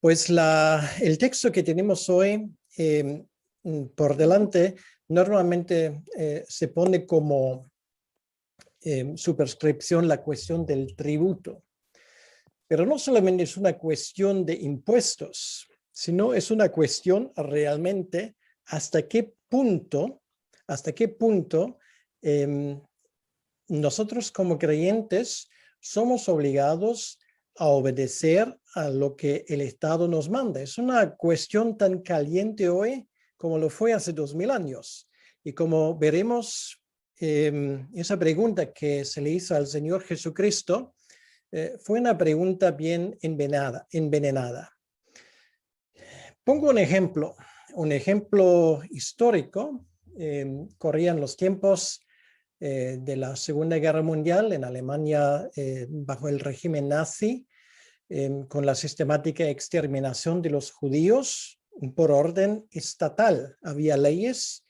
Pues el texto que tenemos hoy por delante normalmente se pone como superscripción la cuestión del tributo. Pero no solamente es una cuestión de impuestos, sino es una cuestión realmente hasta qué punto nosotros como creyentes somos obligados a obedecer a lo que el Estado nos manda. Es una cuestión tan caliente hoy como lo fue hace 2000 años. Y como veremos, esa pregunta que se le hizo al Señor Jesucristo fue una pregunta bien envenenada. Pongo un ejemplo histórico. Corrían los tiempos de la Segunda Guerra Mundial en Alemania bajo el régimen nazi, con la sistemática exterminación de los judíos por orden estatal. Había leyes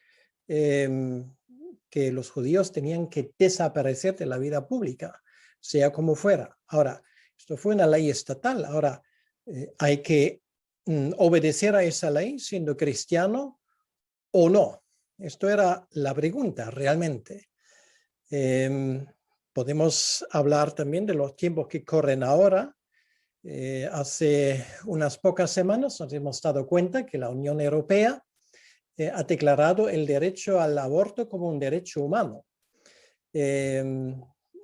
que los judíos tenían que desaparecer de la vida pública, sea como fuera. Ahora, esto fue una ley estatal. Ahora, hay que obedecer a esa ley siendo cristiano o no. Esto era la pregunta realmente. Podemos hablar también de los tiempos que corren ahora. Hace unas pocas semanas nos hemos dado cuenta que la Unión Europea ha declarado el derecho al aborto como un derecho humano.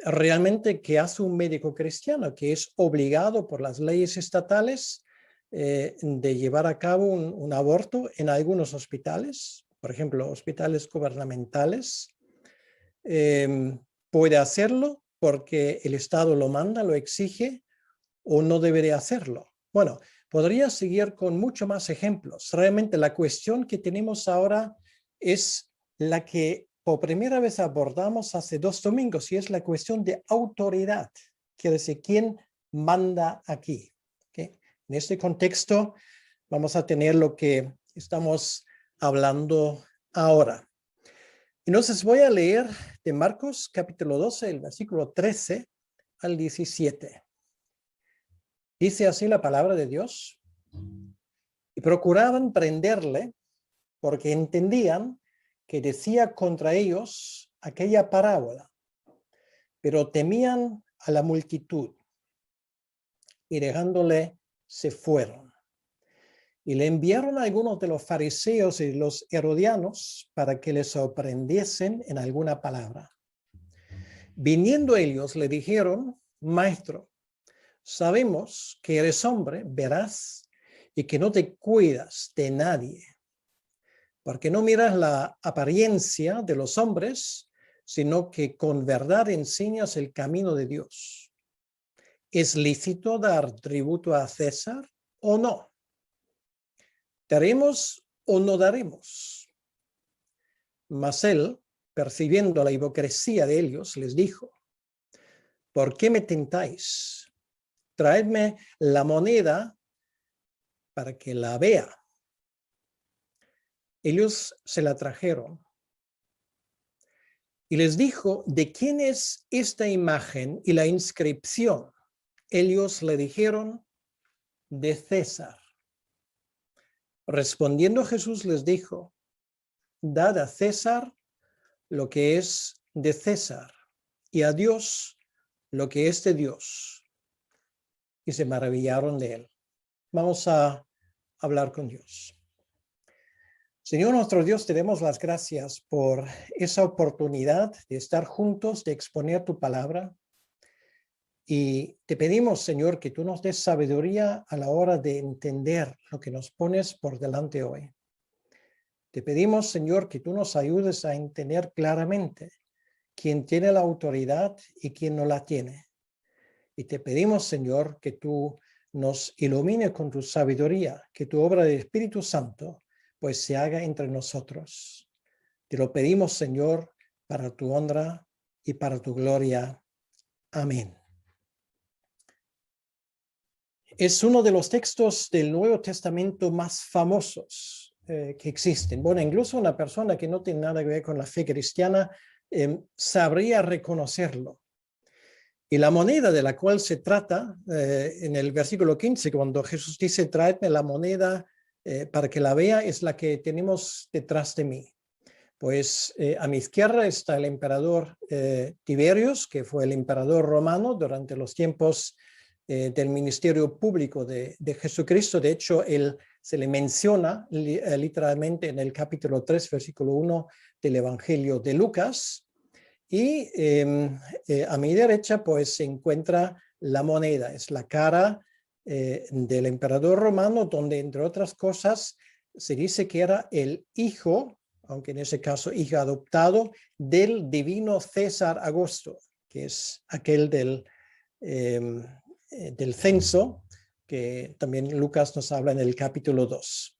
Realmente, ¿qué hace un médico cristiano que es obligado por las leyes estatales de llevar a cabo un aborto en algunos hospitales, por ejemplo, hospitales gubernamentales? Puede hacerlo porque el Estado lo manda, lo exige, o no debería hacerlo. Bueno, podría seguir con muchos más ejemplos. Realmente la cuestión que tenemos ahora es la que por primera vez abordamos hace 2 domingos, y es la cuestión de autoridad. Quiere decir, ¿quién manda aquí? ¿Okay? En este contexto vamos a tener lo que estamos hablando ahora. Entonces voy a leer de Marcos capítulo 12, el versículo 13 al 17. Dice así la palabra de Dios: y procuraban prenderle porque entendían que decía contra ellos aquella parábola, pero temían a la multitud, y dejándole se fueron. Y le enviaron a algunos de los fariseos y los herodianos para que les sorprendiesen en alguna palabra. Viniendo ellos le dijeron: Maestro, sabemos que eres hombre veraz y que no te cuidas de nadie, porque no miras la apariencia de los hombres, sino que con verdad enseñas el camino de Dios. ¿Es lícito dar tributo a César o no? ¿Daremos o no daremos? Mas él, percibiendo la hipocresía de ellos, les dijo: ¿por qué me tentáis? Traedme la moneda para que la vea. Ellos se la trajeron. Y les dijo: ¿de quién es esta imagen y la inscripción? Ellos le dijeron: de César. Respondiendo Jesús les dijo: dad a César lo que es de César, y a Dios lo que es de Dios. Y se maravillaron de él. Vamos a hablar con Dios. Señor nuestro Dios, te damos las gracias por esa oportunidad de estar juntos, de exponer tu palabra. Y te pedimos, Señor, que tú nos des sabiduría a la hora de entender lo que nos pones por delante hoy. Te pedimos, Señor, que tú nos ayudes a entender claramente quién tiene la autoridad y quién no la tiene. Y te pedimos, Señor, que tú nos ilumines con tu sabiduría, que tu obra del Espíritu Santo pues se haga entre nosotros. Te lo pedimos, Señor, para tu honra y para tu gloria. Amén. Es uno de los textos del Nuevo Testamento más famosos que existen. Bueno, incluso una persona que no tiene nada que ver con la fe cristiana sabría reconocerlo. Y la moneda de la cual se trata en el versículo 15, cuando Jesús dice, traedme la moneda para que la vea, es la que tenemos detrás de mí. Pues a mi izquierda está el emperador Tiberius, que fue el emperador romano durante los tiempos del ministerio público de Jesucristo. De hecho, él se le menciona literalmente en el capítulo 3, versículo 1 del Evangelio de Lucas. Y a mi derecha pues se encuentra la moneda, es la cara del emperador romano, donde entre otras cosas se dice que era el hijo, aunque en ese caso hijo adoptado, del divino César Augusto, que es aquel del censo, que también Lucas nos habla en el capítulo 2.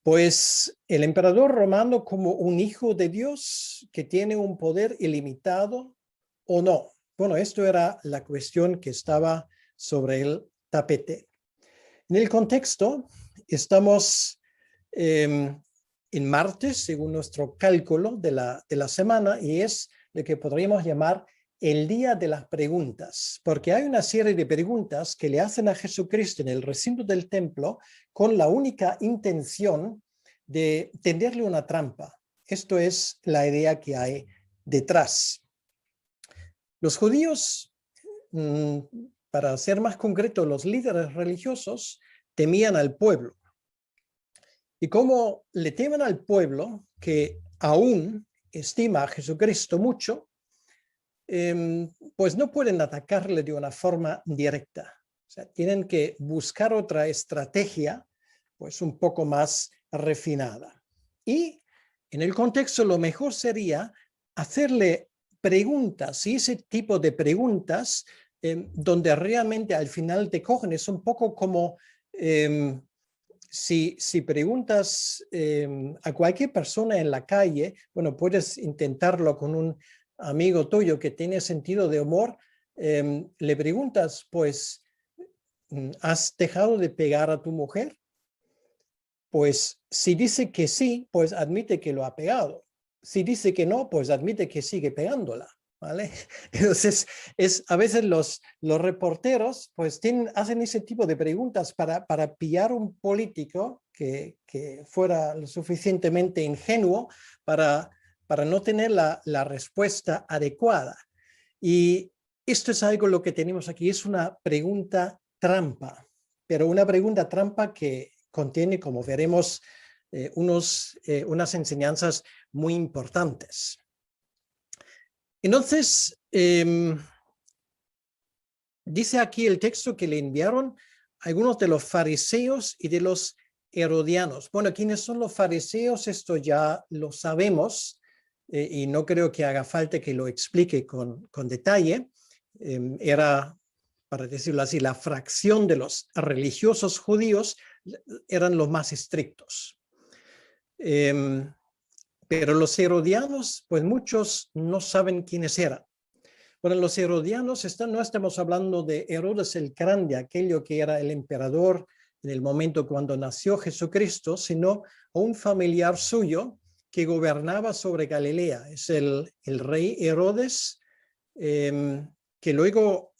Pues el emperador romano como un hijo de Dios que tiene un poder ilimitado o no. Bueno, esto era la cuestión que estaba sobre el tapete. En el contexto, estamos en martes, según nuestro cálculo de la semana, y es lo que podríamos llamar el día de las preguntas, porque hay una serie de preguntas que le hacen a Jesucristo en el recinto del templo con la única intención de tenderle una trampa. Esto es la idea que hay detrás. Los judíos, para ser más concreto, los líderes religiosos temían al pueblo. Y como le temen al pueblo, que aún estima a Jesucristo mucho, pues no pueden atacarle de una forma directa. O sea, tienen que buscar otra estrategia, pues un poco más refinada. Y en el contexto lo mejor sería hacerle preguntas, y ese tipo de preguntas donde realmente al final te cogen. Es un poco como si preguntas a cualquier persona en la calle, bueno, puedes intentarlo con un amigo tuyo que tiene sentido de humor, le preguntas, pues, ¿has dejado de pegar a tu mujer? Pues si dice que sí, pues admite que lo ha pegado. Si dice que no, pues admite que sigue pegándola, ¿vale? Entonces, a veces los reporteros pues hacen ese tipo de preguntas para pillar un político que fuera lo suficientemente ingenuo para no tener la respuesta adecuada. Y esto es algo lo que tenemos aquí, es una pregunta trampa, pero una pregunta trampa que contiene, como veremos, unas enseñanzas muy importantes. Entonces, dice aquí el texto que le enviaron algunos de los fariseos y de los herodianos. Bueno, ¿quiénes son los fariseos? Esto ya lo sabemos y no creo que haga falta que lo explique con detalle. Era, para decirlo así, la fracción de los religiosos judíos eran los más estrictos. Pero los herodianos, pues muchos no saben quiénes eran. Bueno, los herodianos, no estamos hablando de Herodes el Grande, aquello que era el emperador en el momento cuando nació Jesucristo, sino a un familiar suyo que gobernaba sobre Galilea. Es el rey Herodes, que luego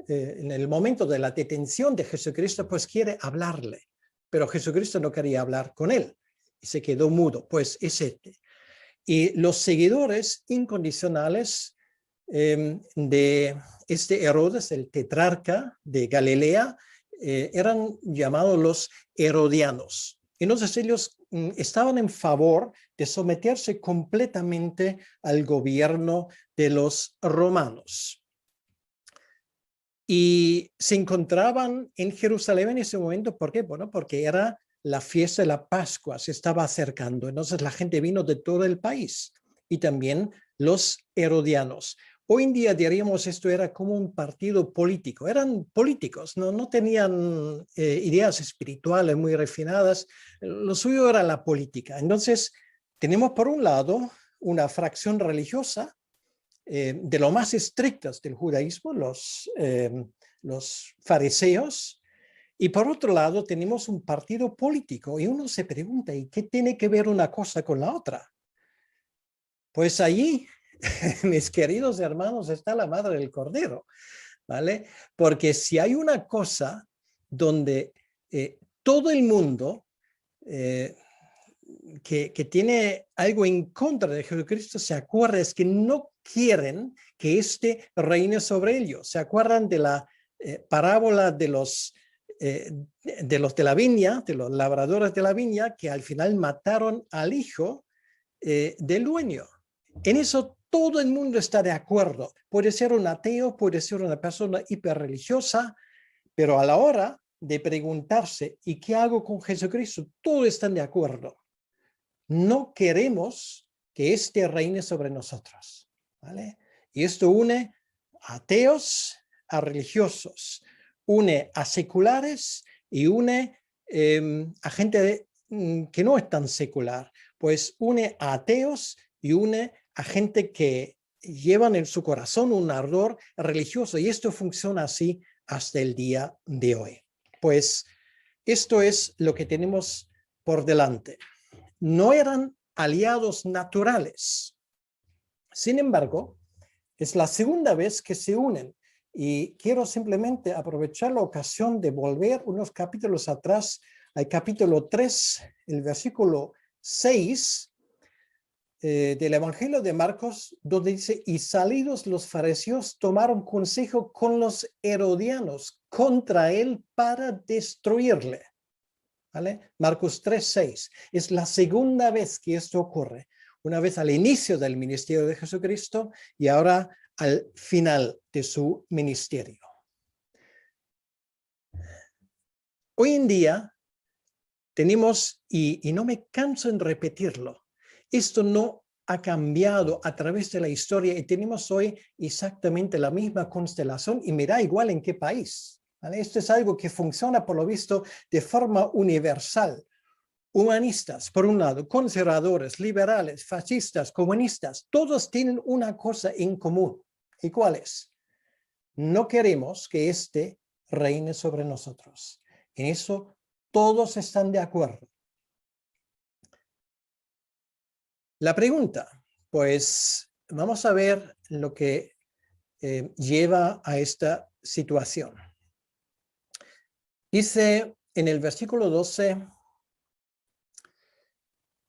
en el momento de la detención de Jesucristo, pues quiere hablarle, pero Jesucristo no quería hablar con él y se quedó mudo. Pues es este. Y los seguidores incondicionales de este Herodes, el tetrarca de Galilea, eran llamados los herodianos. Entonces ellos estaban en favor de someterse completamente al gobierno de los romanos. Y se encontraban en Jerusalén en ese momento, ¿por qué? Bueno, porque era la fiesta de la Pascua, se estaba acercando. Entonces la gente vino de todo el país y también los herodianos. Hoy en día diríamos esto era como un partido político. Eran políticos, no tenían ideas espirituales muy refinadas. Lo suyo era la política. Entonces tenemos por un lado una fracción religiosa de lo más estrictas del judaísmo, los fariseos, y por otro lado tenemos un partido político y uno se pregunta, ¿y qué tiene que ver una cosa con la otra? Pues allí mis queridos hermanos, está la madre del cordero, ¿vale? Porque si hay una cosa donde todo el mundo que tiene algo en contra de Jesucristo se acuerda, es que no quieren que éste reine sobre ellos. ¿Se acuerdan de la parábola de los de la viña, de los labradores de la viña, que al final mataron al hijo del dueño? En eso todo el mundo está de acuerdo. Puede ser un ateo, puede ser una persona hiperreligiosa, pero a la hora de preguntarse, ¿y qué hago con Jesucristo? Todos están de acuerdo. No queremos que éste reine sobre nosotros, ¿vale? Y esto une a ateos a religiosos, une a seculares y une a gente que no es tan secular, pues une a ateos y une a gente que llevan en su corazón un ardor religioso, y esto funciona así hasta el día de hoy. Pues esto es lo que tenemos por delante. No eran aliados naturales. Sin embargo, es la segunda vez que se unen, y quiero simplemente aprovechar la ocasión de volver unos capítulos atrás al capítulo 3, el versículo 6 del Evangelio de Marcos, donde dice: y salidos los fariseos tomaron consejo con los herodianos contra él para destruirle. ¿Vale? Marcos 3:6. Es la segunda vez que esto ocurre. Una vez al inicio del ministerio de Jesucristo y ahora al final de su ministerio. Hoy en día tenemos, y no me canso en repetirlo, esto no ha cambiado a través de la historia, y tenemos hoy exactamente la misma constelación, y me da igual en qué país. ¿Vale? Esto es algo que funciona, por lo visto, de forma universal. Humanistas, por un lado, conservadores, liberales, fascistas, comunistas, todos tienen una cosa en común. ¿Y cuál es? No queremos que éste reine sobre nosotros. En eso todos están de acuerdo. La pregunta, pues vamos a ver lo que lleva a esta situación. Dice en el versículo 12: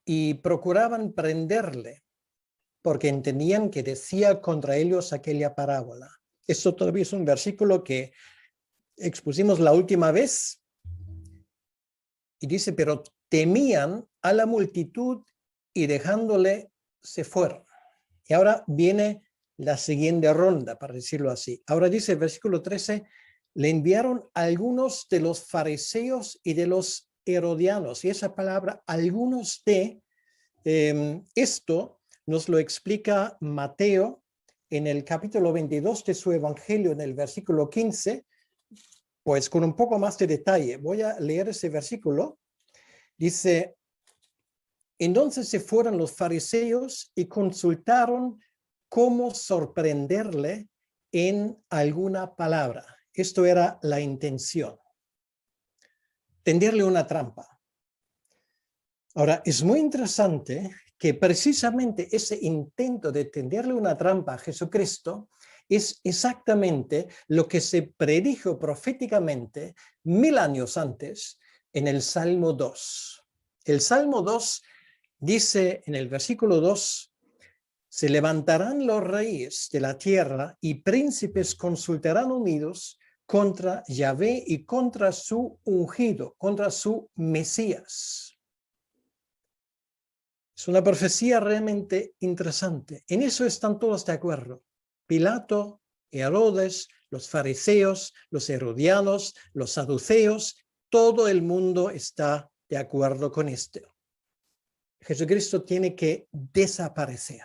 y procuraban prenderle, porque entendían que decía contra ellos aquella parábola. Esto todavía es un versículo que expusimos la última vez, y dice: pero temían a la multitud y dejándole se fueron. Y ahora viene la siguiente ronda, para decirlo así. Ahora dice el versículo 13: le enviaron algunos de los fariseos y de los herodianos. Y esa palabra, algunos de, esto nos lo explica Mateo en el capítulo 22 de su evangelio, en el versículo 15, pues con un poco más de detalle. Voy a leer ese versículo. Dice: entonces se fueron los fariseos y consultaron cómo sorprenderle en alguna palabra. Esto era la intención. Tenderle una trampa. Ahora, es muy interesante que precisamente ese intento de tenderle una trampa a Jesucristo es exactamente lo que se predijo proféticamente 1000 años antes en el Salmo 2. El Salmo 2 dice en el versículo 2: se levantarán los reyes de la tierra y príncipes consultarán unidos contra Yahvé y contra su ungido, contra su Mesías. Es una profecía realmente interesante. En eso están todos de acuerdo. Pilato, Herodes, los fariseos, los herodianos, los saduceos, todo el mundo está de acuerdo con esto. Jesucristo tiene que desaparecer.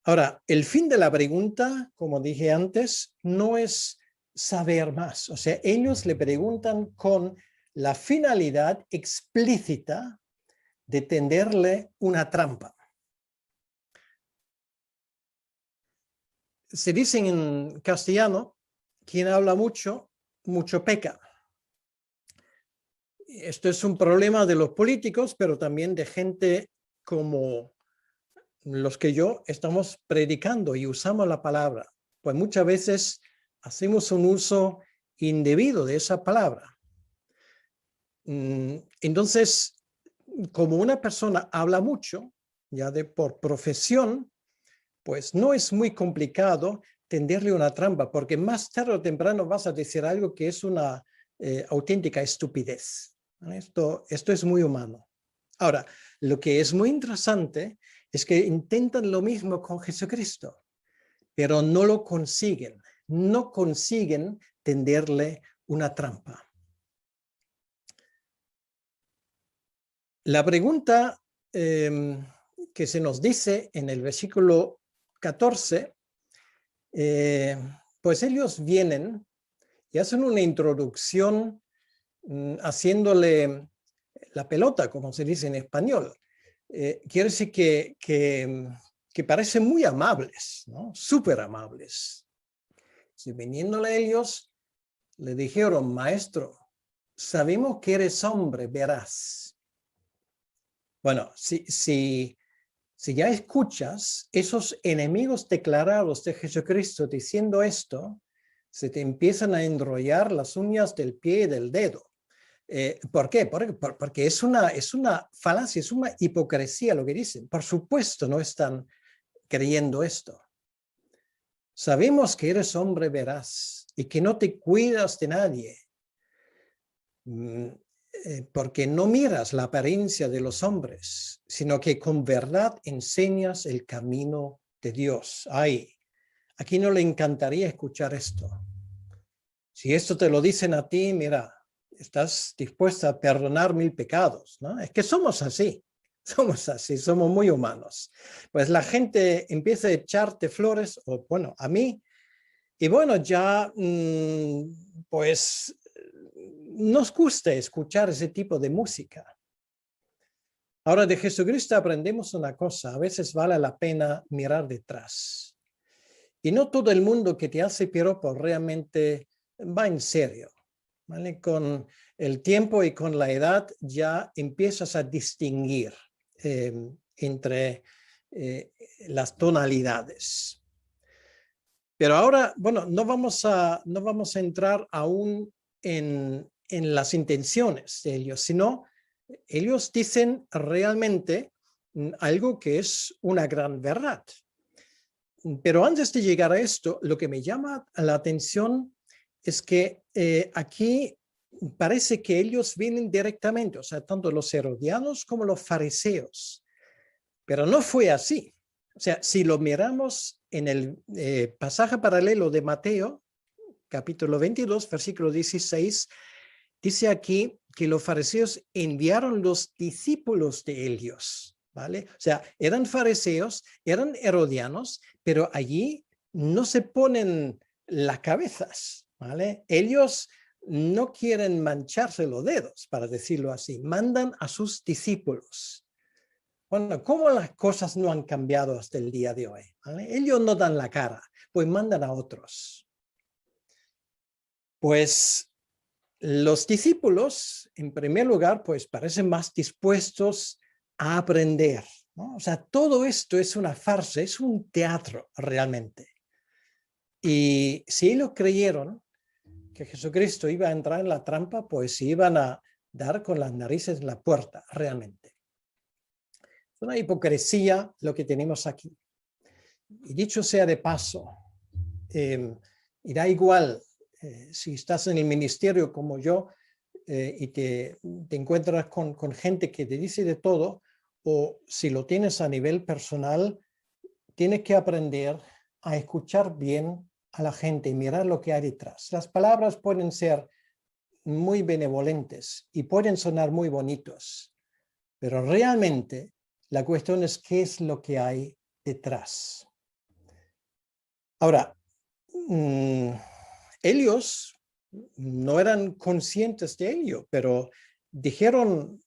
Ahora, el fin de la pregunta, como dije antes, no es saber más. O sea, ellos le preguntan con la finalidad explícita de tenderle una trampa. Se dice en castellano: quien habla mucho, mucho peca. Esto es un problema de los políticos, pero también de gente como los que yo estamos predicando y usamos la palabra, pues muchas veces hacemos un uso indebido de esa palabra. Entonces, como una persona habla mucho, ya por profesión, pues no es muy complicado tenderle una trampa, porque más tarde o temprano vas a decir algo que es una auténtica estupidez. Esto es muy humano. Ahora, lo que es muy interesante es que intentan lo mismo con Jesucristo, pero no lo consiguen. No consiguen tenderle una trampa. La pregunta que se nos dice en el versículo 14, pues ellos vienen y hacen una introducción haciéndole la pelota, como se dice en español. Quiere decir que parecen muy amables, ¿no? Súper amables. Si viniéndole a ellos, le dijeron, maestro, sabemos que eres hombre veraz. Bueno, si ya escuchas esos enemigos declarados de Jesucristo diciendo esto, se te empiezan a enrollar las uñas del pie y del dedo. ¿Por qué? Porque es una falacia, es una hipocresía lo que dicen. Por supuesto no están creyendo esto. Sabemos que eres hombre veraz y que no te cuidas de nadie, porque no miras la apariencia de los hombres, sino que con verdad enseñas el camino de Dios. Ay, ¿a quién no le encantaría escuchar esto? Si esto te lo dicen a ti, mira, estás dispuesta a perdonar 1000 pecados, ¿no? Es que somos así, somos muy humanos. Pues la gente empieza a echarte flores, o bueno, a mí, y bueno, ya, pues, nos gusta escuchar ese tipo de música. Ahora, de Jesucristo aprendemos una cosa, a veces vale la pena mirar detrás. Y no todo el mundo que te hace piropo realmente va en serio, ¿vale? Con el tiempo y con la edad ya empiezas a distinguir entre las tonalidades. Pero ahora, bueno, no vamos a entrar aún en las intenciones de ellos, sino ellos dicen realmente algo que es una gran verdad. Pero antes de llegar a esto, lo que me llama la atención es que aquí parece que ellos vienen directamente, o sea, tanto los herodianos como los fariseos. Pero no fue así. O sea, si lo miramos en el pasaje paralelo de Mateo, capítulo 22, versículo 16, dice aquí que los fariseos enviaron los discípulos de ellos, ¿vale? O sea, eran fariseos, eran herodianos, pero allí no se ponen las cabezas, ¿vale? Ellos no quieren mancharse los dedos, para decirlo así, mandan a sus discípulos. Bueno, ¿cómo las cosas no han cambiado hasta el día de hoy? ¿Vale? Ellos no dan la cara, pues mandan a otros. Pues los discípulos, en primer lugar, pues parecen más dispuestos a aprender, ¿no? O sea, todo esto es una farsa, es un teatro realmente. Y si ellos creyeron que Jesucristo iba a entrar en la trampa, pues se iban a dar con las narices en la puerta, realmente. Es una hipocresía lo que tenemos aquí. Y dicho sea de paso, y da igual si estás en el ministerio como yo y te encuentras con gente que te dice de todo, o si lo tienes a nivel personal, tienes que aprender a escuchar bien a la gente y mirar lo que hay detrás. Las palabras pueden ser muy benevolentes y pueden sonar muy bonitos, pero realmente la cuestión es qué es lo que hay detrás. Ahora, ellos no eran conscientes de ello, pero dijeron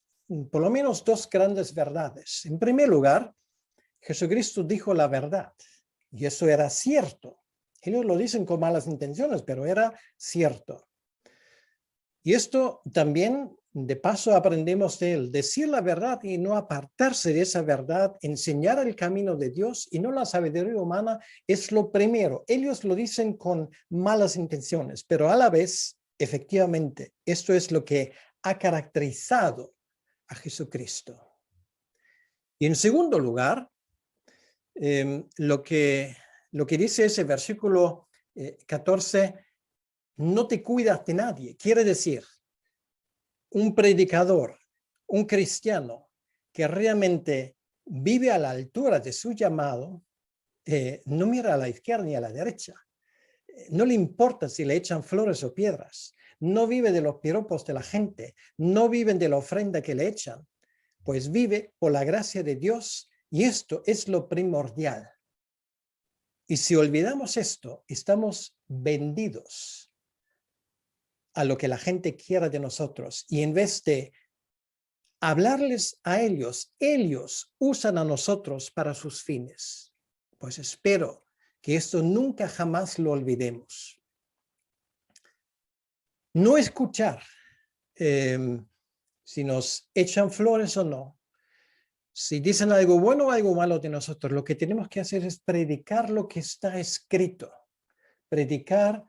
por lo menos dos grandes verdades. En primer lugar, Jesucristo dijo la verdad, y eso era cierto. Ellos lo dicen con malas intenciones, pero era cierto. Y esto también De paso aprendemos de él, decir la verdad y no apartarse de esa verdad, enseñar el camino de Dios y no la sabiduría humana es lo primero. Ellos lo dicen con malas intenciones, pero a la vez, efectivamente, esto es lo que ha caracterizado a Jesucristo. Y en segundo lugar, lo que dice ese versículo 14, no te cuidas de nadie. Quiere decir, un predicador, un cristiano que realmente vive a la altura de su llamado, no mira a la izquierda ni a la derecha. No le importa si le echan flores o piedras. No vive de los piropos de la gente. No vive de la ofrenda que le echan. Pues vive por la gracia de Dios y esto es lo primordial. Y si olvidamos esto, estamos vendidos a lo que la gente quiera de nosotros y en vez de hablarles a ellos usan a nosotros para sus fines. Pues espero que esto nunca jamás lo olvidemos. No escuchar si nos echan flores o no, si dicen algo bueno o algo malo de nosotros. Lo que tenemos que hacer es predicar lo que está escrito, predicar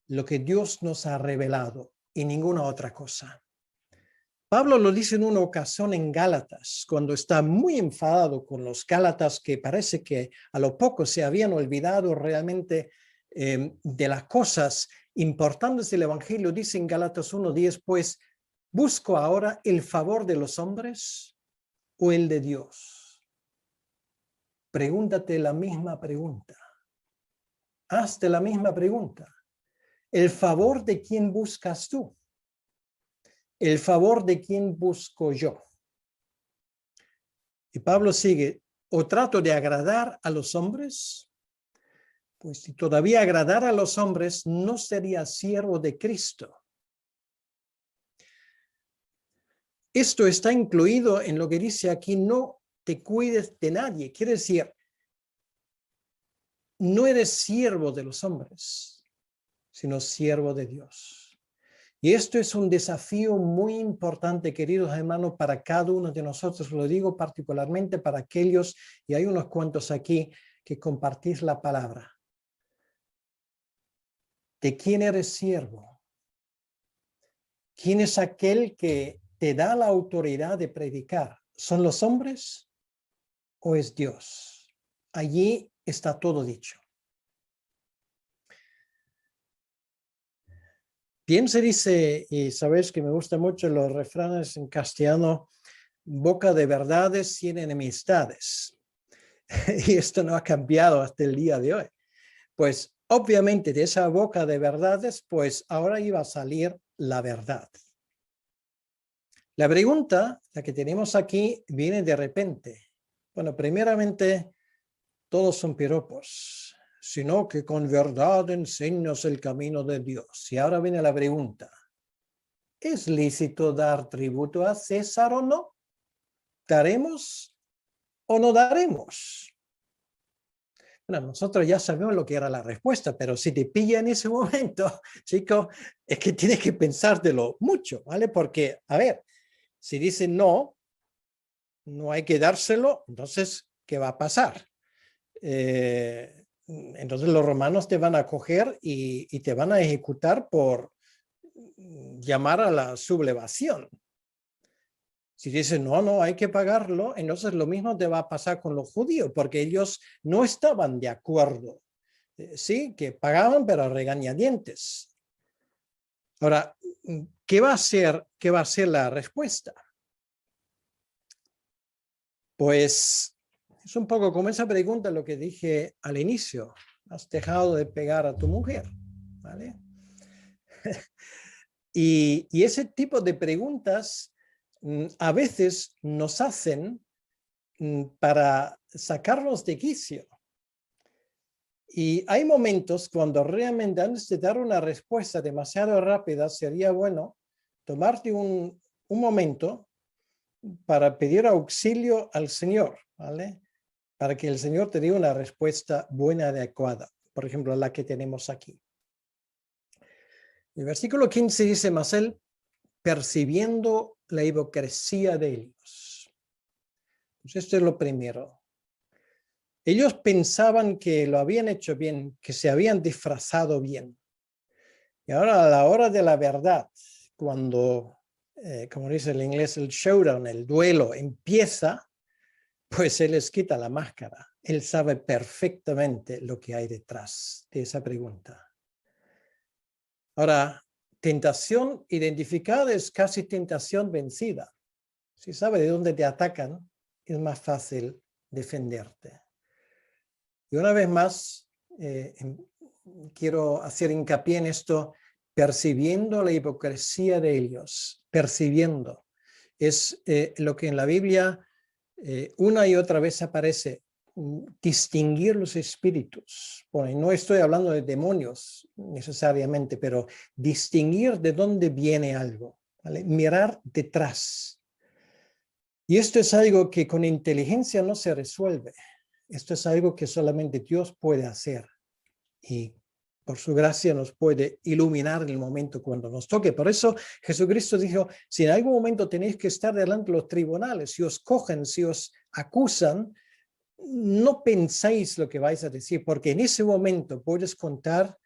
lo que Dios nos ha revelado y ninguna otra cosa. Pablo lo dice en una ocasión en Gálatas, cuando está muy enfadado con los Gálatas que parece que a lo poco se habían olvidado realmente de las cosas importantes del Evangelio. Dice en Gálatas 1:10, pues, ¿busco ahora el favor de los hombres o el de Dios? Pregúntate la misma pregunta. Hazte la misma pregunta. ¿El favor de quién buscas tú? ¿El favor de quién busco yo? Y Pablo sigue, ¿o trato de agradar a los hombres? Pues si todavía agradara a los hombres, no sería siervo de Cristo. Esto está incluido en lo que dice aquí, no te cuides de nadie. Quiere decir, no eres siervo de los hombres, sino siervo de Dios. Y esto es un desafío muy importante, queridos hermanos, para cada uno de nosotros. Lo digo particularmente para aquellos, y hay unos cuantos aquí, que compartís la palabra. ¿De quién eres siervo? ¿Quién es aquel que te da la autoridad de predicar? ¿Son los hombres o es Dios? Allí está todo dicho. Bien se dice, y sabéis que me gustan mucho los refranes en castellano, boca de verdades tiene enemistades. Y esto no ha cambiado hasta el día de hoy. Pues obviamente de esa boca de verdades, pues ahora iba a salir la verdad. La pregunta, la que tenemos aquí, viene de repente. Bueno, primeramente, todos son piropos, sino que con verdad enseñas el camino de Dios. Y ahora viene la pregunta. ¿Es lícito dar tributo a César o no? ¿Daremos o no daremos? Bueno, nosotros ya sabemos lo que era la respuesta, pero si te pilla en ese momento, chico, es que tienes que pensártelo mucho, ¿vale? Porque, a ver, si dicen no, no hay que dárselo, entonces, ¿qué va a pasar? Entonces los romanos te van a coger y te van a ejecutar por llamar a la sublevación. Si dicen, no, no, hay que pagarlo, entonces lo mismo te va a pasar con los judíos, porque ellos no estaban de acuerdo. Sí, que pagaban, pero a regañadientes. Ahora, ¿qué va a ser la respuesta? Pues es un poco como esa pregunta lo que dije al inicio. ¿Has dejado de pegar a tu mujer? ¿Vale? Y ese tipo de preguntas a veces nos hacen para sacarnos de quicio. Y hay momentos cuando realmente antes de dar una respuesta demasiado rápida sería bueno tomarte un momento para pedir auxilio al Señor, ¿vale? Para que el Señor te dé una respuesta buena, adecuada. Por ejemplo, la que tenemos aquí. El versículo 15 dice, mas él percibiendo la hipocresía de ellos. Pues esto es lo primero. Ellos pensaban que lo habían hecho bien, que se habían disfrazado bien. Y ahora a la hora de la verdad, cuando, como dice el inglés, el showdown, el duelo empieza, pues se les quita la máscara. Él sabe perfectamente lo que hay detrás de esa pregunta. Ahora, tentación identificada es casi tentación vencida. Si sabes de dónde te atacan, es más fácil defenderte. Y una vez más, quiero hacer hincapié en esto, percibiendo la hipocresía de ellos, percibiendo. Es lo que en la Biblia una y otra vez aparece, distinguir los espíritus. Bueno, no estoy hablando de demonios necesariamente, pero distinguir de dónde viene algo, ¿vale? Mirar detrás. Y esto es algo que con inteligencia no se resuelve. Esto es algo que solamente Dios puede hacer. Y por su gracia nos puede iluminar en el momento cuando nos toque. Por eso Jesucristo dijo, si en algún momento tenéis que estar delante de los tribunales, si os cogen, si os acusan, no pensáis lo que vais a decir, porque en ese momento puedes contar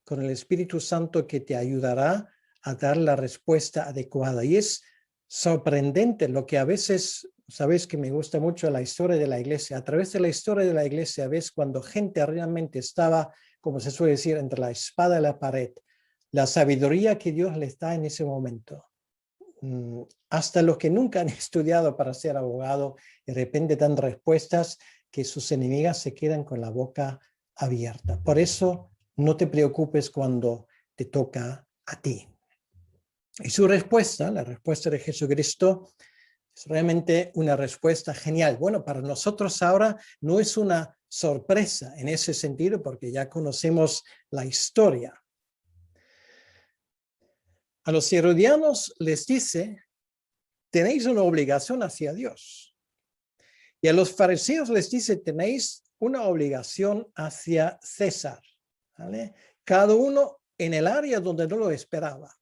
con el Espíritu Santo que te ayudará a dar la respuesta adecuada. Y es sorprendente lo que a veces, sabéis que me gusta mucho la historia de la iglesia, a través de la historia de la iglesia ves cuando gente realmente estaba, como se suele decir, entre la espada y la pared, la sabiduría que Dios les da en ese momento. Hasta los que nunca han estudiado para ser abogado, de repente dan respuestas que sus enemigas se quedan con la boca abierta. Por eso no te preocupes cuando te toca a ti. Y su respuesta, la respuesta de Jesucristo, es realmente una respuesta genial. Bueno, para nosotros ahora no es una sorpresa en ese sentido porque ya conocemos la historia. A los herodianos les dice, tenéis una obligación hacia Dios. Y a los fariseos les dice, tenéis una obligación hacia César, ¿vale? Cada uno en el área donde no lo esperaba.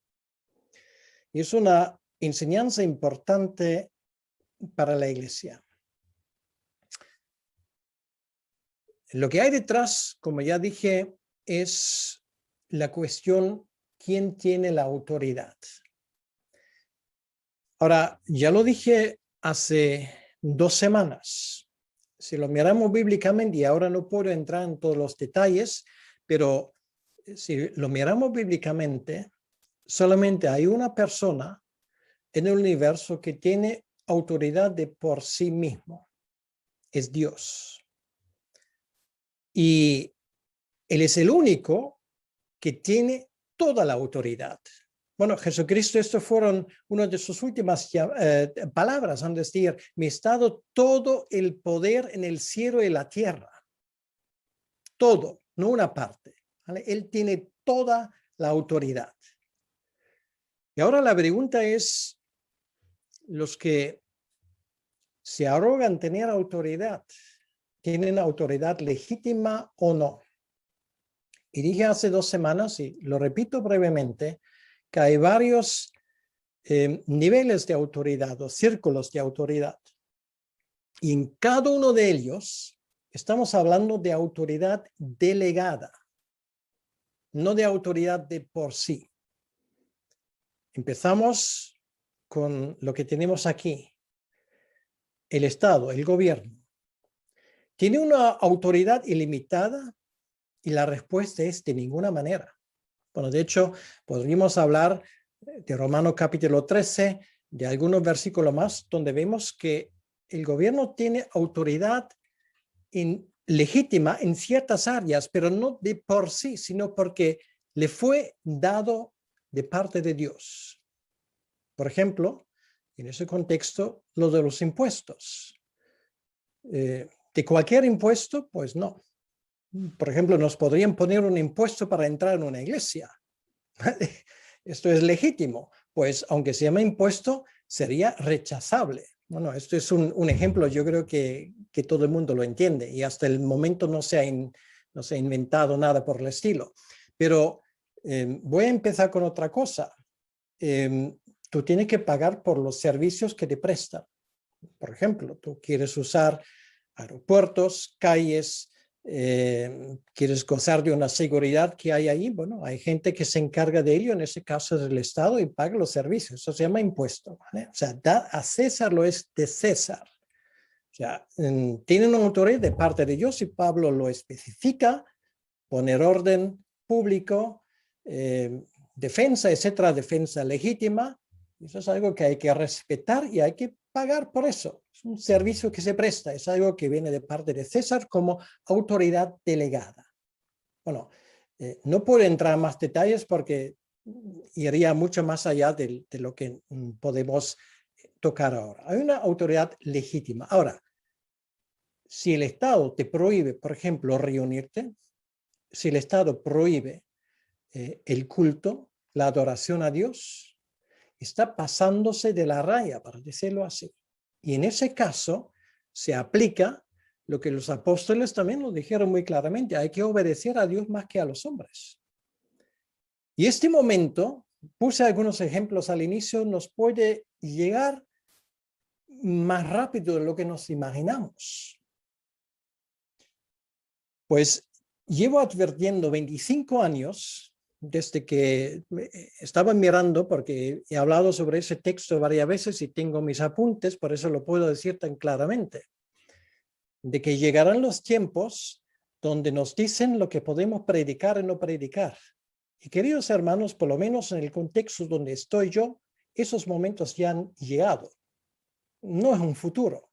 Y es una enseñanza importante para la iglesia. Lo que hay detrás, como ya dije, es la cuestión, ¿quién tiene la autoridad? Ahora, ya lo dije hace 2 semanas. Si lo miramos bíblicamente, y ahora no puedo entrar en todos los detalles, pero si lo miramos bíblicamente, solamente hay una persona en el universo que tiene autoridad de por sí mismo. Es Dios. Y Él es el único que tiene toda la autoridad. Bueno, Jesucristo, esto fueron una de sus últimas palabras, al decir, me ha dado todo el poder en el cielo y la tierra. Todo, no una parte, ¿vale? Él tiene toda la autoridad. Y ahora la pregunta es, los que se arrogan tener autoridad, ¿tienen autoridad legítima o no? Y dije hace 2 semanas, y lo repito brevemente, que hay varios niveles de autoridad o círculos de autoridad. Y en cada uno de ellos estamos hablando de autoridad delegada, no de autoridad de por sí. Empezamos con lo que tenemos aquí. El Estado, el gobierno. ¿Tiene una autoridad ilimitada? Y la respuesta es de ninguna manera. Bueno, de hecho, podríamos hablar de Romanos capítulo 13, de algunos versículos más, donde vemos que el gobierno tiene autoridad legítima en ciertas áreas, pero no de por sí, sino porque le fue dado de parte de Dios. Por ejemplo, en ese contexto, lo de los impuestos. De cualquier impuesto, pues no. Por ejemplo, nos podrían poner un impuesto para entrar en una iglesia. Esto es legítimo, pues aunque se llama impuesto, sería rechazable. Bueno, esto es un ejemplo, yo creo que todo el mundo lo entiende y hasta el momento no se ha inventado nada por el estilo. Pero voy a empezar con otra cosa. tú tienes que pagar por los servicios que te prestan. Por ejemplo, tú quieres usar aeropuertos, calles, quieres gozar de una seguridad que hay ahí. Bueno, hay gente que se encarga de ello, en ese caso es el Estado, y paga los servicios. Eso se llama impuesto, ¿vale? O sea, da a César lo es de César. O sea, tienen una autoridad de parte de Dios y Pablo lo especifica, poner orden público, defensa, etcétera, defensa legítima. Eso es algo que hay que respetar y hay que pagar por eso. Es un servicio que se presta, es algo que viene de parte de César como autoridad delegada. Bueno, no puedo entrar en más detalles porque iría mucho más allá de lo que podemos tocar ahora. Hay una autoridad legítima. Ahora, si el Estado te prohíbe, por ejemplo, reunirte, si el Estado prohíbe el culto, la adoración a Dios, está pasándose de la raya, para decirlo así. Y en ese caso se aplica lo que los apóstoles también lo dijeron muy claramente: hay que obedecer a Dios más que a los hombres. Y este momento, puse algunos ejemplos al inicio, nos puede llegar más rápido de lo que nos imaginamos. Pues llevo advirtiendo 25 años desde que estaba mirando, porque he hablado sobre ese texto varias veces y tengo mis apuntes, por eso lo puedo decir tan claramente, de que llegarán los tiempos donde nos dicen lo que podemos predicar y no predicar. Y queridos hermanos, por lo menos en el contexto donde estoy yo, esos momentos ya han llegado. No es un futuro.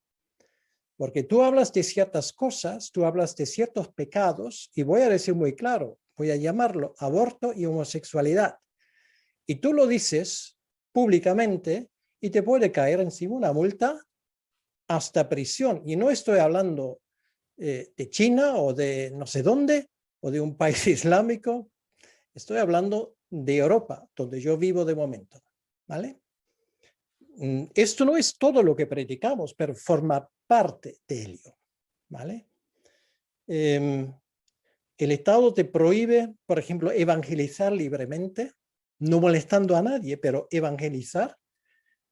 Porque tú hablas de ciertas cosas, tú hablas de ciertos pecados, y voy a decir muy claro, voy a llamarlo aborto y homosexualidad. Y tú lo dices públicamente y te puede caer encima una multa hasta prisión. Y no estoy hablando de China o de no sé dónde, o de un país islámico. Estoy hablando de Europa, donde yo vivo de momento, ¿vale? Esto no es todo lo que predicamos, pero forma parte de ello, ¿vale? El Estado te prohíbe, por ejemplo, evangelizar libremente, no molestando a nadie, pero evangelizar.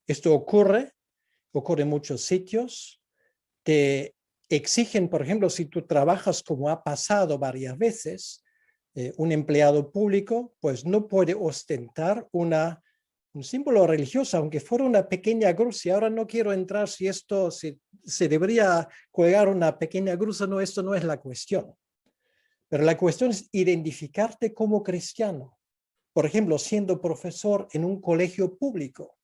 Esto ocurre en muchos sitios. Te exigen, por ejemplo, si tú trabajas, como ha pasado varias veces, un empleado público, pues no puede ostentar un símbolo religioso, aunque fuera una pequeña cruz. Y ahora no quiero entrar si se debería colgar una pequeña cruz o no, esto no es la cuestión. Pero la cuestión es identificarte como cristiano. Por ejemplo, siendo profesor en un colegio público,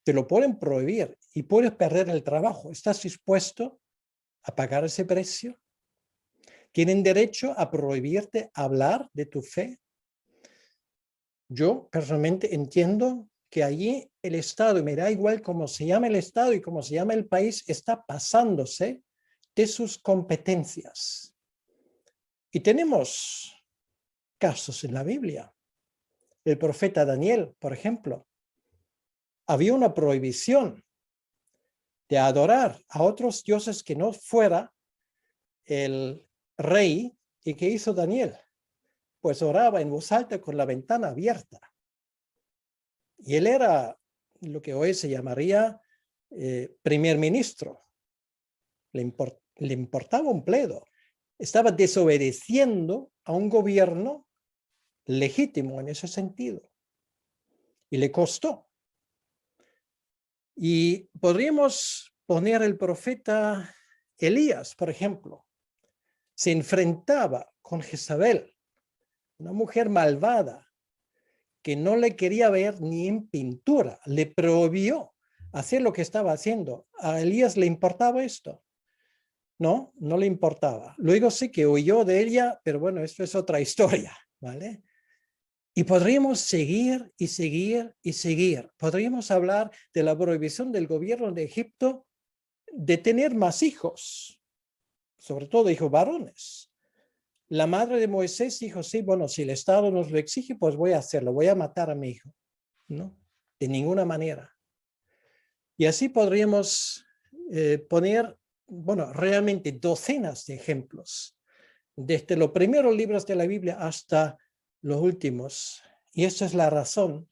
te lo pueden prohibir y puedes perder el trabajo. ¿Estás dispuesto a pagar ese precio? ¿Tienen derecho a prohibirte hablar de tu fe? Yo personalmente entiendo que allí el Estado, y me da igual cómo se llama el Estado y cómo se llama el país, está pasándose de sus competencias. Y tenemos casos en la Biblia. El profeta Daniel, por ejemplo, había una prohibición de adorar a otros dioses que no fuera el rey. ¿Y qué hizo Daniel? Pues oraba en voz alta con la ventana abierta. Y él era lo que hoy se llamaría primer ministro. Le importaba un bledo. Estaba desobedeciendo a un gobierno legítimo en ese sentido. Y le costó. Y podríamos poner el profeta Elías, por ejemplo. Se enfrentaba con Jezabel, una mujer malvada que no le quería ver ni en pintura. Le prohibió hacer lo que estaba haciendo. ¿A Elías le importaba esto? No, no le importaba. Luego sí que huyó de ella, pero bueno, esto es otra historia, ¿vale? Y podríamos seguir y seguir y seguir. Podríamos hablar de la prohibición del gobierno de Egipto de tener más hijos, sobre todo hijos varones. La madre de Moisés dijo: sí, bueno, si el Estado nos lo exige, pues voy a hacerlo, voy a matar a mi hijo. No, de ninguna manera. Y así podríamos poner, bueno, realmente docenas de ejemplos, desde los primeros libros de la Biblia hasta los últimos. Y esa es la razón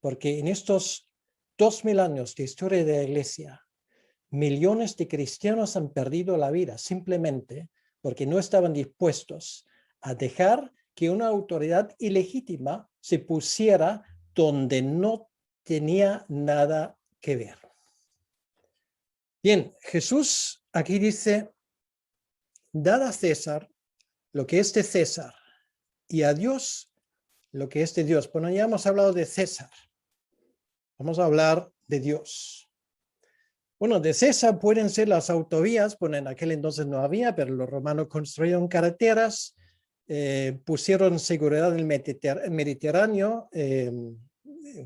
porque en estos 2000 años de historia de la Iglesia, millones de cristianos han perdido la vida simplemente porque no estaban dispuestos a dejar que una autoridad ilegítima se pusiera donde no tenía nada que ver. Bien, Jesús aquí dice, dad a César lo que es de César y a Dios lo que es de Dios. Bueno, ya hemos hablado de César. Vamos a hablar de Dios. Bueno, de César pueden ser las autovías, bueno, en aquel entonces no había, pero los romanos construyeron carreteras, pusieron seguridad en el Mediterráneo,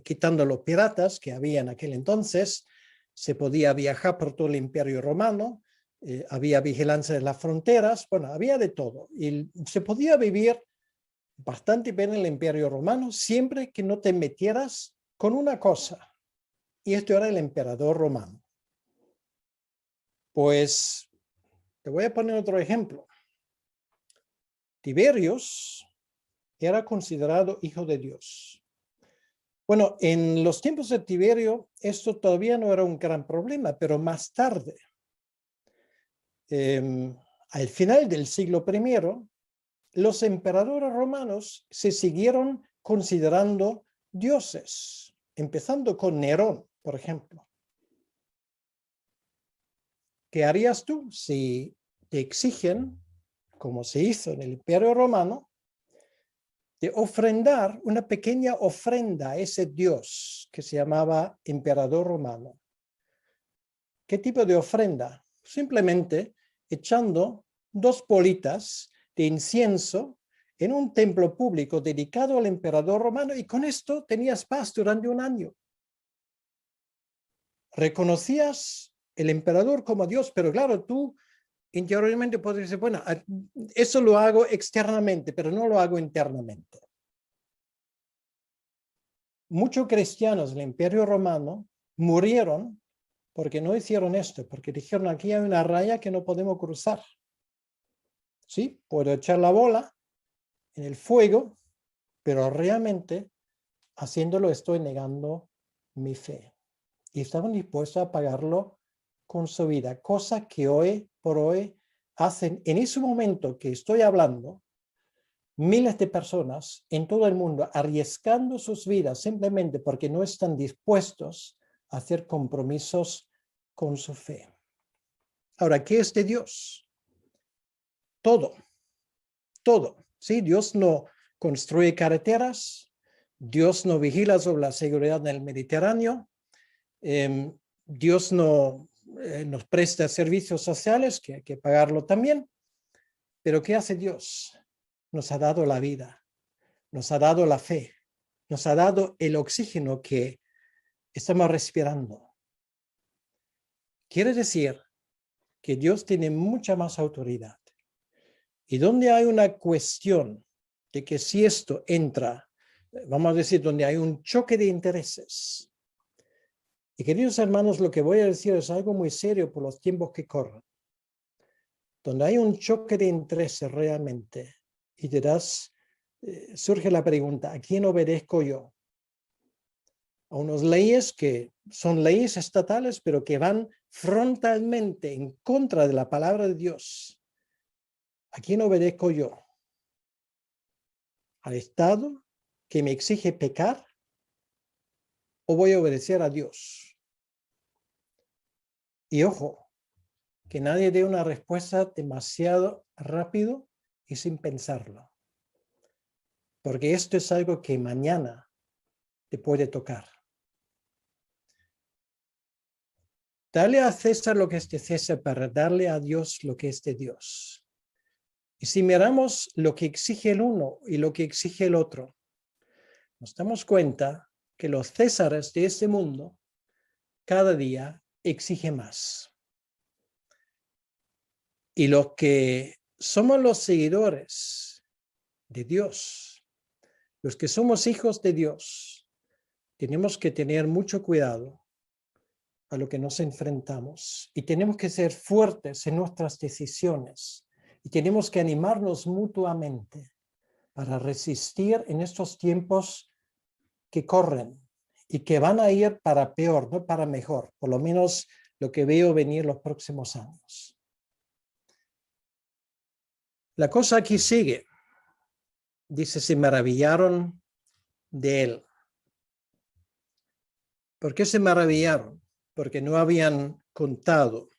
quitando los piratas que había en aquel entonces, se podía viajar por todo el Imperio Romano, había vigilancia de las fronteras, bueno, había de todo. Y se podía vivir bastante bien en el Imperio Romano siempre que no te metieras con una cosa, y esto era el emperador romano. Pues te voy a poner otro ejemplo. Tiberios era considerado hijo de Dios. Bueno, en los tiempos de Tiberio esto todavía no era un gran problema, pero más tarde, al final del siglo I, los emperadores romanos se siguieron considerando dioses, empezando con Nerón, por ejemplo. ¿Qué harías tú si te exigen, como se hizo en el Imperio Romano, de ofrendar una pequeña ofrenda a ese dios que se llamaba emperador romano? ¿Qué tipo de ofrenda? Simplemente echando 2 bolitas de incienso en un templo público dedicado al emperador romano, y con esto tenías paz durante un año. Reconocías el emperador como Dios, pero claro, tú interiormente podrías decir, bueno, eso lo hago externamente, pero no lo hago internamente. Muchos cristianos del Imperio Romano murieron porque no hicieron esto, porque dijeron, aquí hay una raya que no podemos cruzar. Sí, puedo echar la bola en el fuego, pero realmente haciéndolo estoy negando mi fe. Y estaban dispuestos a pagarlo con su vida, cosa que hoy por hoy hacen en ese momento que estoy hablando, miles de personas en todo el mundo arriesgando sus vidas simplemente porque no están dispuestos a hacer compromisos con su fe. Ahora, ¿qué es de Dios? Todo, todo. ¿Sí? Dios no construye carreteras, Dios no vigila sobre la seguridad en el Mediterráneo, Dios no nos presta servicios sociales, que hay que pagarlo también. Pero ¿qué hace Dios? Nos ha dado la vida, nos ha dado la fe, nos ha dado el oxígeno que estamos respirando. Quiere decir que Dios tiene mucha más autoridad. Y donde hay una cuestión de que si esto entra, vamos a decir, donde hay un choque de intereses. Y queridos hermanos, lo que voy a decir es algo muy serio por los tiempos que corren. Donde hay un choque de intereses realmente, y surge la pregunta, ¿a quién obedezco yo? A unas leyes que son leyes estatales, pero que van frontalmente en contra de la palabra de Dios. ¿A quién obedezco yo? ¿Al Estado que me exige pecar? ¿O voy a obedecer a Dios? Y ojo, que nadie dé una respuesta demasiado rápido y sin pensarlo. Porque esto es algo que mañana te puede tocar. Dale a César lo que es de César para darle a Dios lo que es de Dios. Y si miramos lo que exige el uno y lo que exige el otro, nos damos cuenta que los Césares de este mundo cada día exigen más. Y los que somos los seguidores de Dios, los que somos hijos de Dios, tenemos que tener mucho cuidado a lo que nos enfrentamos y tenemos que ser fuertes en nuestras decisiones y tenemos que animarnos mutuamente para resistir en estos tiempos que corren y que van a ir para peor, no para mejor, por lo menos lo que veo venir los próximos años. La cosa aquí sigue. Dice, se maravillaron de él. ¿Por qué se maravillaron? Porque no habían contado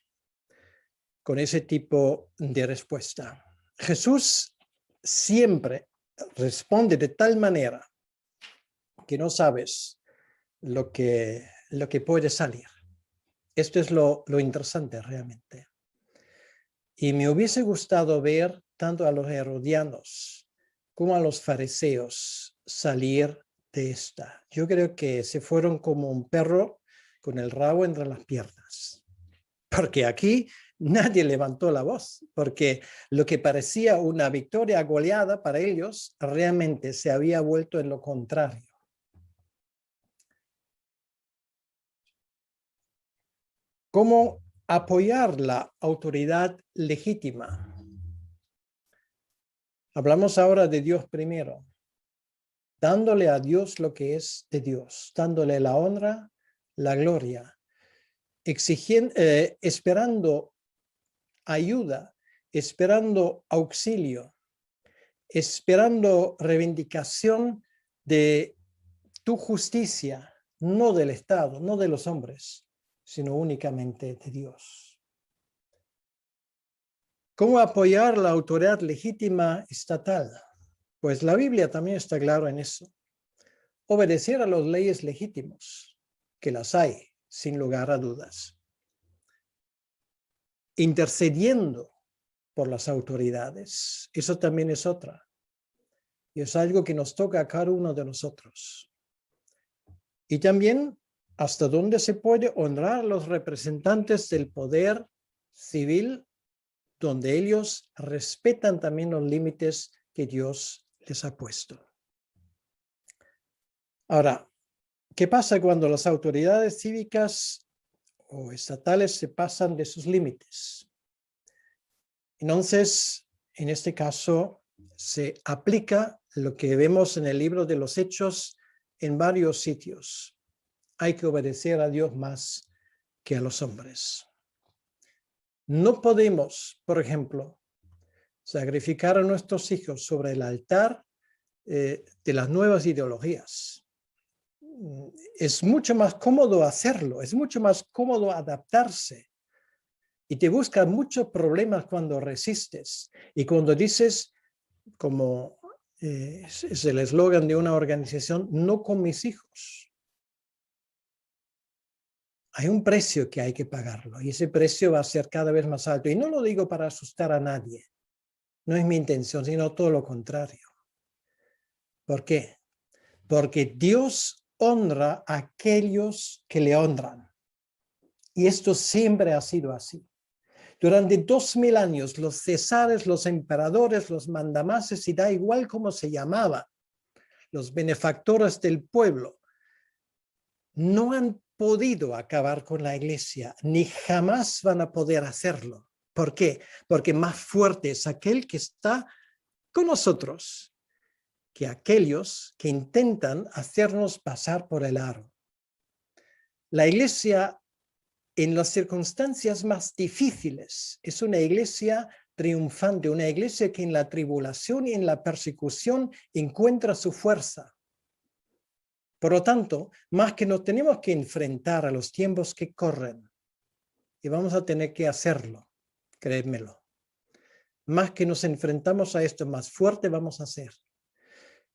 con ese tipo de respuesta. Jesús siempre responde de tal manera que no sabes lo que puede salir. Esto es lo interesante realmente. Y me hubiese gustado ver tanto a los herodianos como a los fariseos salir de esta. Yo creo que se fueron como un perro con el rabo entre las piernas. Porque aquí nadie levantó la voz, porque lo que parecía una victoria goleada para ellos realmente se había vuelto en lo contrario. ¿Cómo apoyar la autoridad legítima? Hablamos ahora de Dios primero, dándole a Dios lo que es de Dios, dándole la honra, la gloria, esperando ayuda, esperando auxilio, esperando reivindicación de tu justicia, no del Estado, no de los hombres, sino únicamente de Dios. ¿Cómo apoyar la autoridad legítima estatal? Pues la Biblia también está clara en eso. Obedecer a las leyes legítimas, que las hay, sin lugar a dudas. Intercediendo por las autoridades, eso también es otra. Y es algo que nos toca a cada uno de nosotros. Y también hasta dónde se puede honrar a los representantes del poder civil, donde ellos respetan también los límites que Dios les ha puesto. Ahora, ¿qué pasa cuando las autoridades cívicas o estatales se pasan de sus límites? Entonces, en este caso, se aplica lo que vemos en el libro de los Hechos en varios sitios. Hay que obedecer a Dios más que a los hombres. No podemos, por ejemplo, sacrificar a nuestros hijos sobre el altar de las nuevas ideologías. Es mucho más cómodo hacerlo, es mucho más cómodo adaptarse. Y te buscan muchos problemas cuando resistes. Y cuando dices, como es el eslogan de una organización, no con mis hijos. Hay un precio que hay que pagarlo y ese precio va a ser cada vez más alto. Y no lo digo para asustar a nadie. No es mi intención, sino todo lo contrario. ¿Por qué? Porque Dios honra a aquellos que le honran. Y esto siempre ha sido así. Durante 2000 años, los cesares, los emperadores, los mandamases, y da igual cómo se llamaba, los benefactores del pueblo, no han podido acabar con la iglesia, ni jamás van a poder hacerlo. ¿Por qué? Porque más fuerte es aquel que está con nosotros que aquellos que intentan hacernos pasar por el aro. La iglesia, en las circunstancias más difíciles, es una iglesia triunfante, una iglesia que en la tribulación y en la persecución encuentra su fuerza. Por lo tanto, más que nos tenemos que enfrentar a los tiempos que corren, y vamos a tener que hacerlo, créemelo. Más que nos enfrentamos a esto, más fuerte vamos a ser.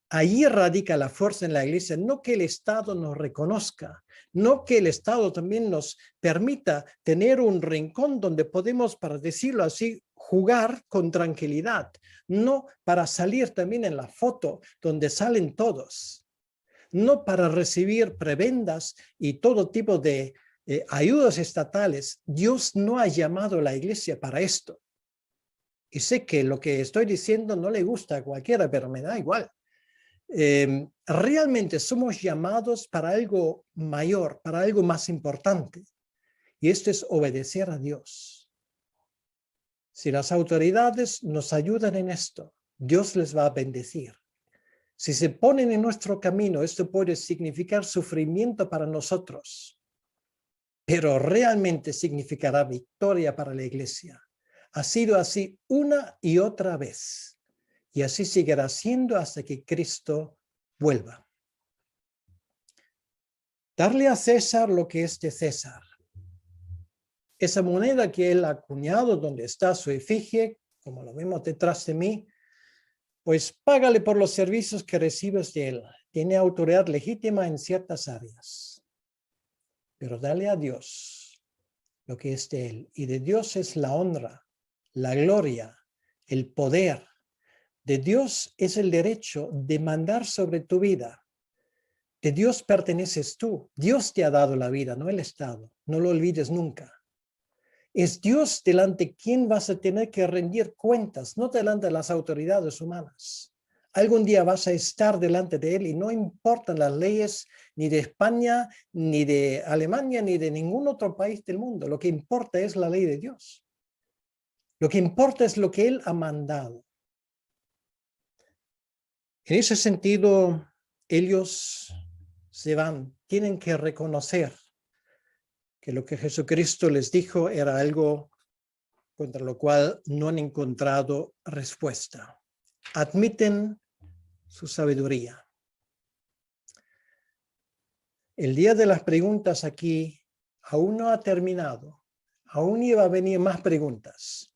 Allí radica la fuerza en la iglesia, no que el Estado nos reconozca, no que el Estado también nos permita tener un rincón donde podemos, para decirlo así, jugar con tranquilidad, no para salir también en la foto donde salen todos, no para recibir prebendas y todo tipo de ayudas estatales. Dios no ha llamado a la iglesia para esto. Y sé que lo que estoy diciendo no le gusta a cualquiera, pero me da igual. Realmente somos llamados para algo mayor, para algo más importante. Y esto es obedecer a Dios. Si las autoridades nos ayudan en esto, Dios les va a bendecir. Si se ponen en nuestro camino, esto puede significar sufrimiento para nosotros, pero realmente significará victoria para la iglesia. Ha sido así una y otra vez, y así seguirá siendo hasta que Cristo vuelva. Darle a César lo que es de César. Esa moneda que él ha acuñado, donde está su efigie, como lo vemos detrás de mí, pues págale por los servicios que recibes de él. Tiene autoridad legítima en ciertas áreas. Pero dale a Dios lo que es de él. Y de Dios es la honra, la gloria, el poder. De Dios es el derecho de mandar sobre tu vida. De Dios perteneces tú. Dios te ha dado la vida, no el Estado. No lo olvides nunca. Es Dios delante quien vas a tener que rendir cuentas, no delante de las autoridades humanas. Algún día vas a estar delante de Él y no importan las leyes ni de España, ni de Alemania, ni de ningún otro país del mundo. Lo que importa es la ley de Dios. Lo que importa es lo que Él ha mandado. En ese sentido, ellos se van, tienen que reconocer que lo que Jesucristo les dijo era algo contra lo cual no han encontrado respuesta. Admiten su sabiduría. El día de las preguntas aquí aún no ha terminado. Aún iba a venir más preguntas.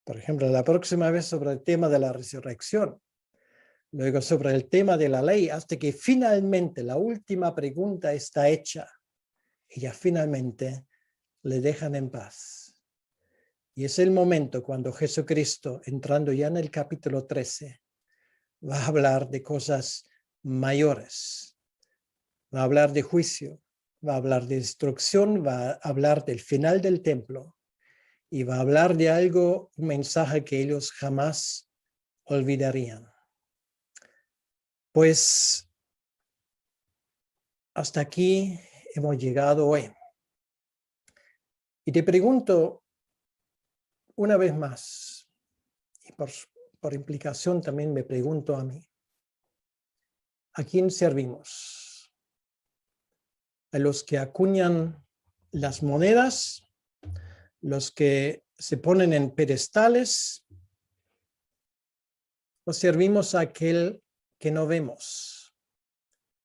Por ejemplo, la próxima vez sobre el tema de la resurrección. Luego sobre el tema de la ley, hasta que finalmente la última pregunta está hecha. Y ya finalmente le dejan en paz. Y es el momento cuando Jesucristo, entrando ya en el capítulo 13, va a hablar de cosas mayores. Va a hablar de juicio, va a hablar de destrucción, va a hablar del final del templo y va a hablar de algo, un mensaje que ellos jamás olvidarían. Pues hasta aquí hemos llegado hoy. Y te pregunto una vez más, y por implicación también me pregunto a mí, ¿a quién servimos? ¿A los que acuñan las monedas? ¿Los que se ponen en pedestales? ¿O servimos a aquel que no vemos,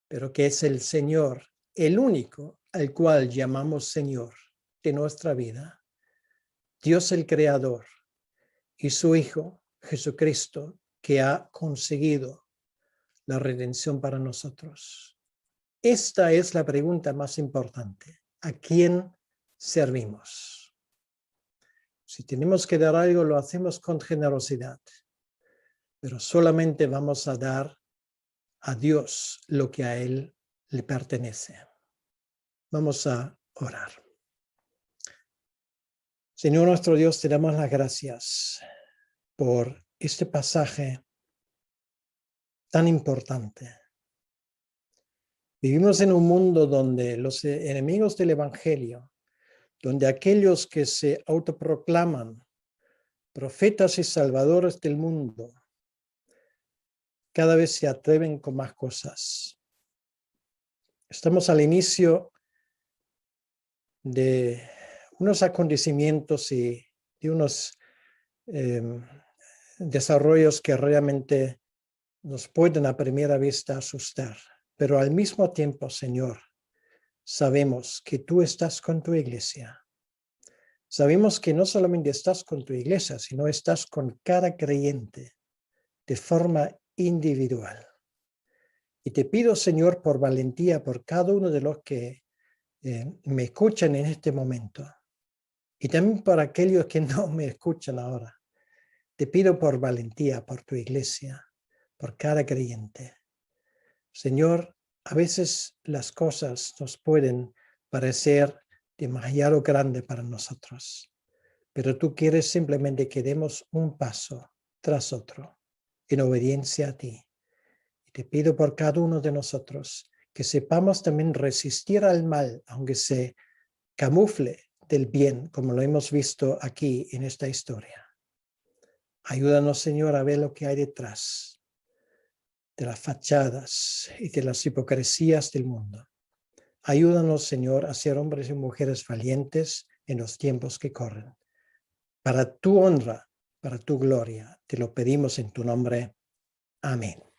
pero que es el Señor, el único al cual llamamos Señor de nuestra vida? Dios el Creador y su Hijo Jesucristo, que ha conseguido la redención para nosotros. Esta es la pregunta más importante. ¿A quién servimos? Si tenemos que dar algo, lo hacemos con generosidad, pero solamente vamos a dar a Dios lo que a Él le pertenece. Vamos a orar. Señor nuestro Dios, te damos las gracias por este pasaje tan importante. Vivimos en un mundo donde los enemigos del Evangelio, donde aquellos que se autoproclaman profetas y salvadores del mundo, cada vez se atreven con más cosas. Estamos al inicio de unos acontecimientos y de unos desarrollos que realmente nos pueden a primera vista asustar. Pero al mismo tiempo, Señor, sabemos que tú estás con tu iglesia. Sabemos que no solamente estás con tu iglesia, sino estás con cada creyente de forma individual. Y te pido, Señor, por valentía, por cada uno de los que me escuchan en este momento. Y también por aquellos que no me escuchan ahora. Te pido por valentía, por tu iglesia, por cada creyente. Señor, a veces las cosas nos pueden parecer demasiado grandes para nosotros, pero tú quieres simplemente que demos un paso tras otro en obediencia a ti. Y te pido por cada uno de nosotros que sepamos también resistir al mal, aunque se camufle del bien, como lo hemos visto aquí en esta historia. Ayúdanos, Señor, a ver lo que hay detrás. de las fachadas y de las hipocresías del mundo. Ayúdanos, Señor, a ser hombres y mujeres valientes en los tiempos que corren. Para tu honra, para tu gloria, te lo pedimos en tu nombre. Amén.